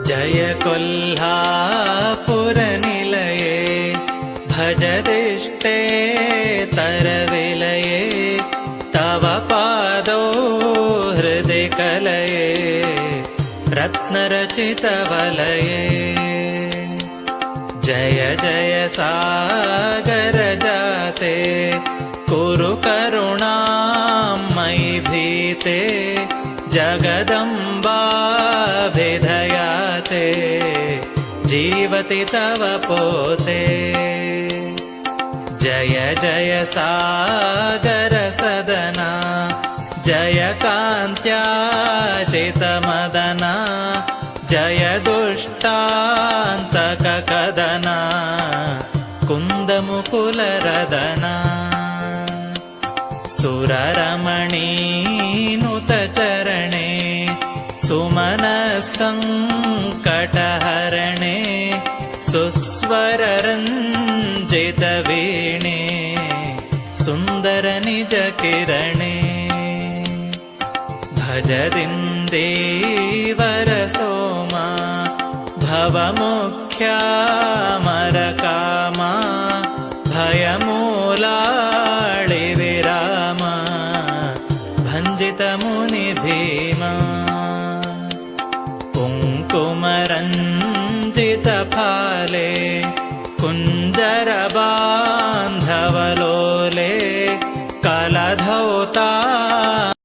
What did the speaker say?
जय कोल्हापुरनिलये भजदिष्टे तरविलये तव पादो हृदि कलये रत्नरचितवलये जय जय सागर जाते कुरु करुणां मयि धीते जगदम्बाभिधयाते जीवति तव पोते जय जय सागर सदना जय कान्त्याचितमदना जय दुष्टान्तककदना कुन्दमुकुलरदना सुररमणीनुतचरणे सुमनस्सङ्कटहरणे सुस्वररञ्जितवीणे सुन्दरनिजकिरणे भजदिन्दीवरसोमा भवमुख्यामरकामा भयमूलाळिविरामा भञ्जितमुनिधीमा कुङ्कुमरञ्जितफाले कुञ्जरबान्धवलो